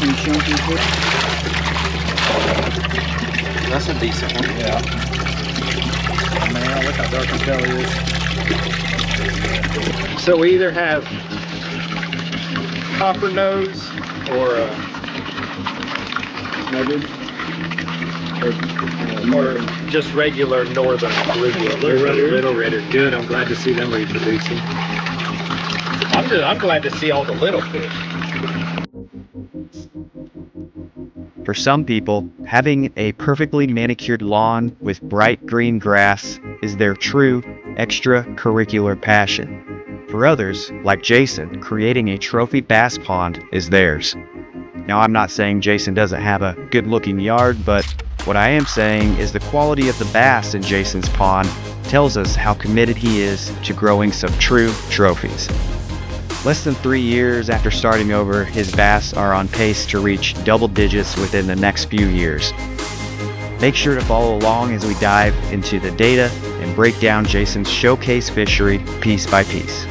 and chunky fish. That's a decent one. Yeah. Oh, man, look how dark his belly is. So we either have Coppernose or or just regular northern bluegill. Little redder. Good. I'm glad to see them reproducing. I'm glad to see all the little fish. For some people, having a perfectly manicured lawn with bright green grass is their true extracurricular passion. For others, like Jason, creating a trophy bass pond is theirs. Now, I'm not saying Jason doesn't have a good-looking yard, but what I am saying is the quality of the bass in Jason's pond tells us how committed he is to growing some true trophies. Less than 3 years after starting over, his bass are on pace to reach double digits within the next few years. Make sure to follow along as we dive into the data and break down Jason's showcase fishery piece by piece.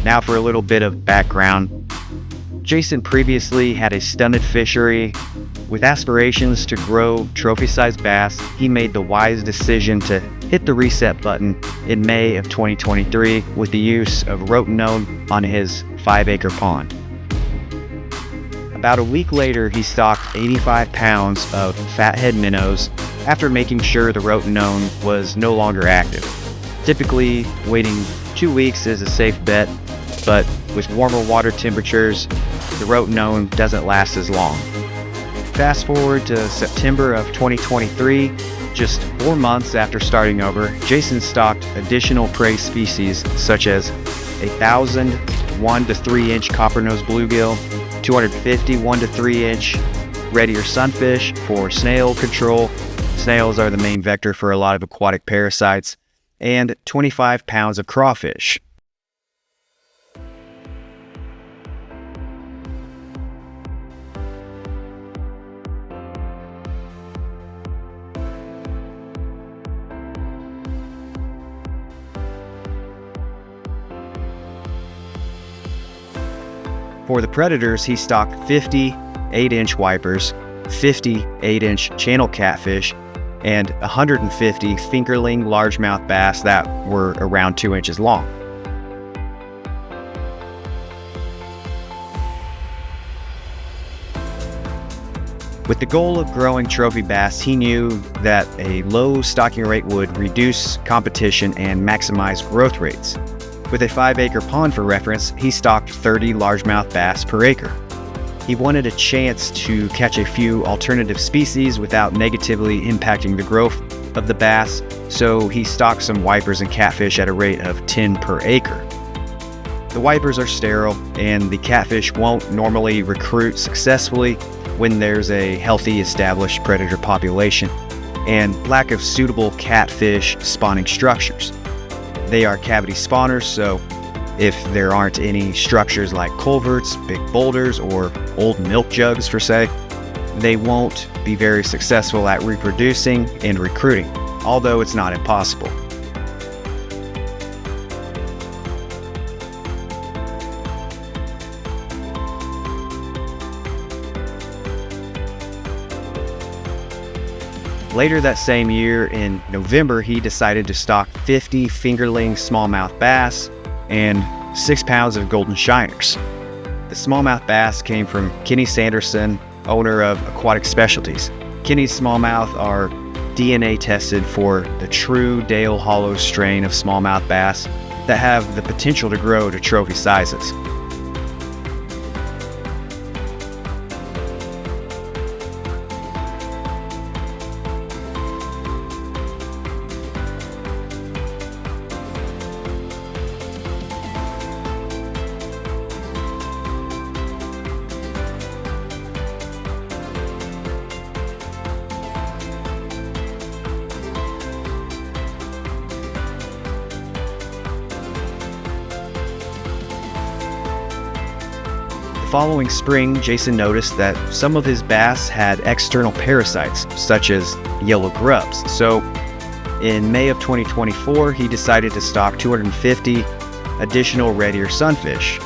Now for a little bit of background. Jason previously had a stunted fishery. With aspirations to grow trophy-sized bass, he made the wise decision to hit the reset button in May of 2023 with the use of rotenone on his 5-acre pond. About a week later, he stocked 85 pounds of Fathead Minnows after making sure the rotenone was no longer active. Typically, waiting 2 weeks is a safe bet, but with warmer water temperatures, the rotenone doesn't last as long. Fast forward to September of 2023, just 4 months after starting over, Jason stocked additional prey species such as 1,000 1 to 3 inch Coppernose Bluegill, 250 1 to 3 inch Redear Sunfish for snail control. Snails are the main vector for a lot of aquatic parasites, and 25 pounds of crawfish. For the predators, he stocked 50 8-inch wipers, 50 8-inch channel catfish, and 150 fingerling largemouth bass that were around 2 inches long. With the goal of growing trophy bass, he knew that a low stocking rate would reduce competition and maximize growth rates. With a 5-acre pond for reference, he stocked 30 largemouth bass per acre. He wanted a chance to catch a few alternative species without negatively impacting the growth of the bass, so he stocked some wipers and catfish at a rate of 10 per acre. The wipers are sterile, and the catfish won't normally recruit successfully when there's a healthy established predator population and lack of suitable catfish spawning structures. They are cavity spawners, so if there aren't any structures like culverts, big boulders, or old milk jugs for say, they won't be very successful at reproducing and recruiting, although it's not impossible. Later that same year, in November, he decided to stock 50 fingerling smallmouth bass and 6 pounds of golden shiners. The smallmouth bass came from Kenny Sanderson, owner of Aquatic Specialties. Kenny's smallmouth are DNA tested for the true Dale Hollow strain of smallmouth bass that have the potential to grow to trophy sizes. following spring, Jason noticed that some of his bass had external parasites, such as yellow grubs. So in May of 2024, he decided to stock 250 additional Redear Sunfish.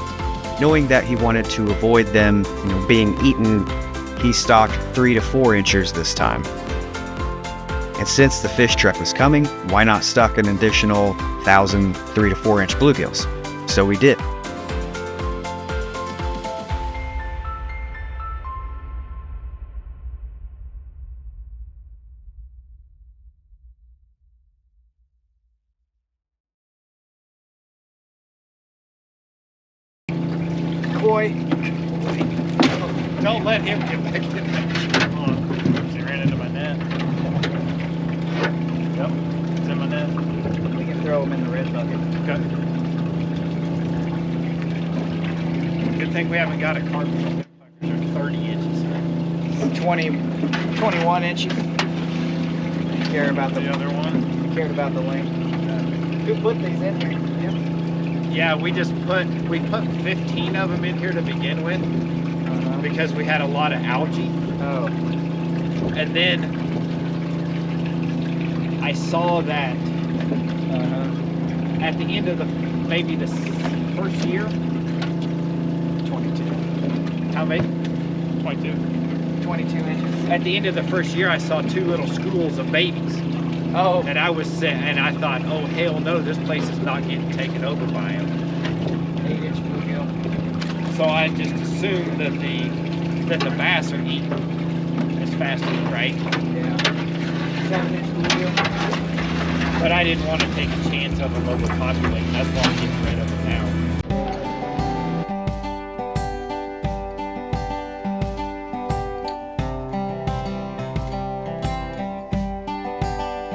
Knowing that he wanted to avoid them being eaten, he stocked 3 to 4 inchers this time. And since the fish truck was coming, why not stock an additional 1,000 3 to 4 inch bluegills? So we did. Boy, don't let him get back in there. Oops, he ran into my net. Yep, it's in my net. We can throw him in the red bucket. Okay. Good thing we haven't got a carpet. They're 30 inches. 21 inches. Care about The other one? cared about the length. Who put these in here? Yeah, we put 15 of them in here to begin with because we had a lot of algae. Oh. And then I saw that at the end of maybe the first year. 22. How many? 22. 22 inches. At the end of the first year, I saw 2 little schools of babies. Oh. And I thought, oh hell no, this place is not getting taken over by them. 8-inch bluegill. So I just assumed that the bass are eating as fast as right. Yeah. 7-inch bluegill. But I didn't want to take a chance of them overpopulating. That's why I'm getting rid of them now.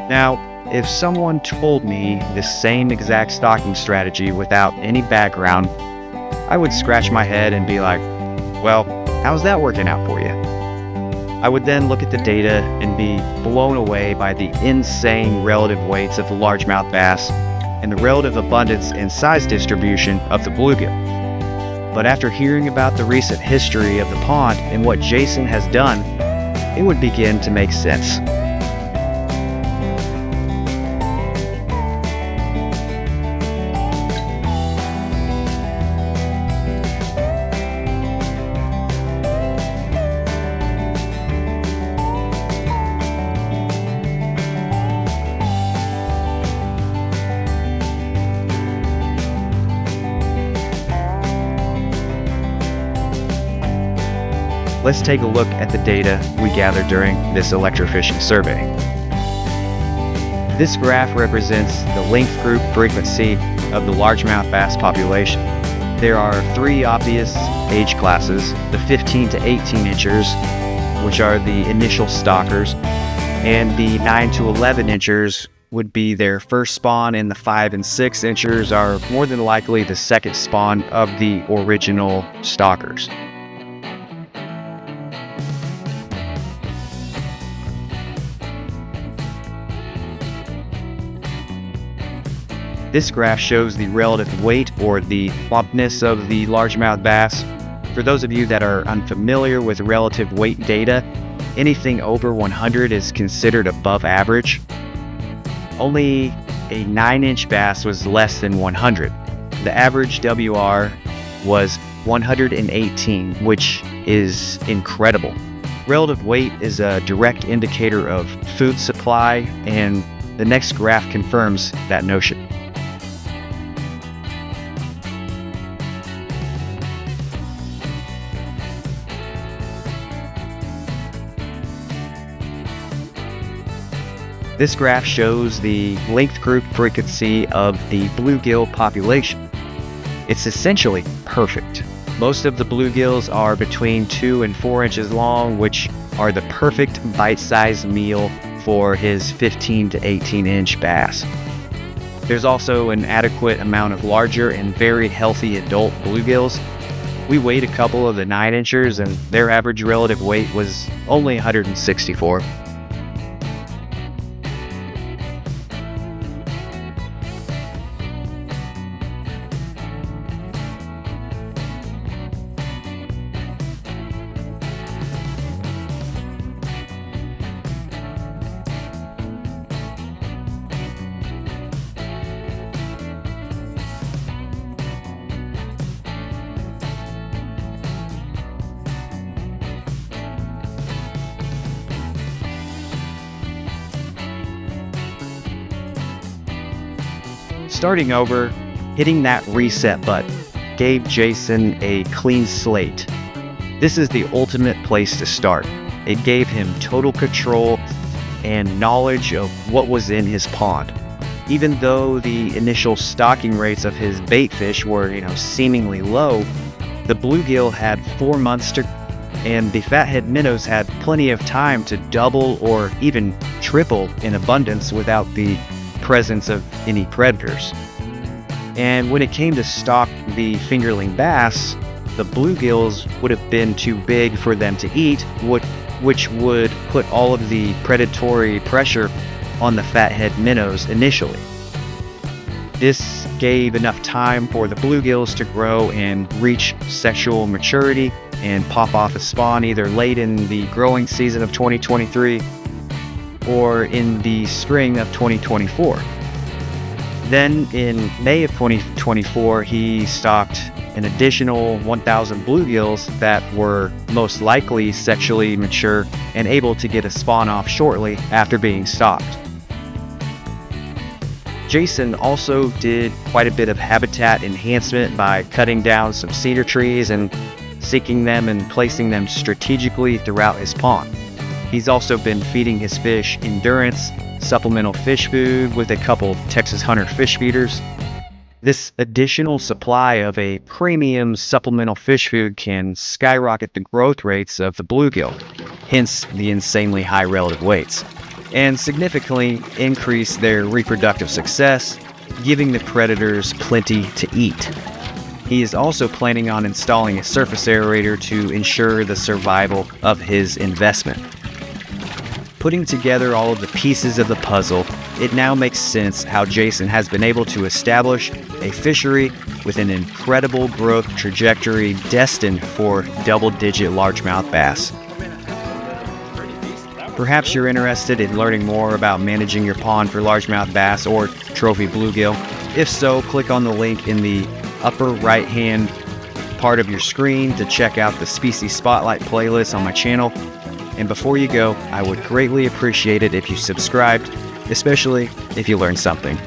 Now, if someone told me the same exact stocking strategy without any background, I would scratch my head and be like, well, how's that working out for you? I would then look at the data and be blown away by the insane relative weights of the largemouth bass and the relative abundance and size distribution of the bluegill. But after hearing about the recent history of the pond and what Jason has done, it would begin to make sense. Let's take a look at the data we gathered during this electrofishing survey. This graph represents the length group frequency of the largemouth bass population. There are 3 obvious age classes: the 15 to 18 inchers, which are the initial stockers, and the 9 to 11 inchers would be their first spawn, and the 5 and 6 inchers are more than likely the second spawn of the original stockers. This graph shows the relative weight or the plumpness of the largemouth bass. For those of you that are unfamiliar with relative weight data, anything over 100 is considered above average. Only a 9-inch bass was less than 100. The average WR was 118, which is incredible. Relative weight is a direct indicator of food supply, and the next graph confirms that notion. This graph shows the length group frequency of the bluegill population. It's essentially perfect. Most of the bluegills are between 2 and 4 inches long, which are the perfect bite-sized meal for his 15 to 18 inch bass. There's also an adequate amount of larger and very healthy adult bluegills. We weighed a couple of the 9-inchers and their average relative weight was only 164. Starting over, hitting that reset button gave Jason a clean slate. This is the ultimate place to start. It gave him total control and knowledge of what was in his pond. Even though the initial stocking rates of his bait fish were, seemingly low, the bluegill had 4 months to, and the fathead minnows had plenty of time to double or even triple in abundance without the presence of any predators. And when it came to stock the fingerling bass, the bluegills would have been too big for them to eat, which would put all of the predatory pressure on the fathead minnows initially. This gave enough time for the bluegills to grow and reach sexual maturity and pop off a spawn either late in the growing season of 2023 or in the spring of 2024. Then in May of 2024, he stocked an additional 1,000 bluegills that were most likely sexually mature and able to get a spawn off shortly after being stocked. Jason also did quite a bit of habitat enhancement by cutting down some cedar trees and seeking them and placing them strategically throughout his pond. He's also been feeding his fish endurance, supplemental fish food with a couple Texas Hunter fish feeders. This additional supply of a premium supplemental fish food can skyrocket the growth rates of the bluegill, hence the insanely high relative weights, and significantly increase their reproductive success, giving the predators plenty to eat. He is also planning on installing a surface aerator to ensure the survival of his investment. Putting together all of the pieces of the puzzle, it now makes sense how Jason has been able to establish a fishery with an incredible growth trajectory destined for double-digit largemouth bass. Perhaps you're interested in learning more about managing your pond for largemouth bass or trophy bluegill. If so, click on the link in the upper right-hand part of your screen to check out the Species Spotlight playlist on my channel. And before you go, I would greatly appreciate it if you subscribed, especially if you learned something.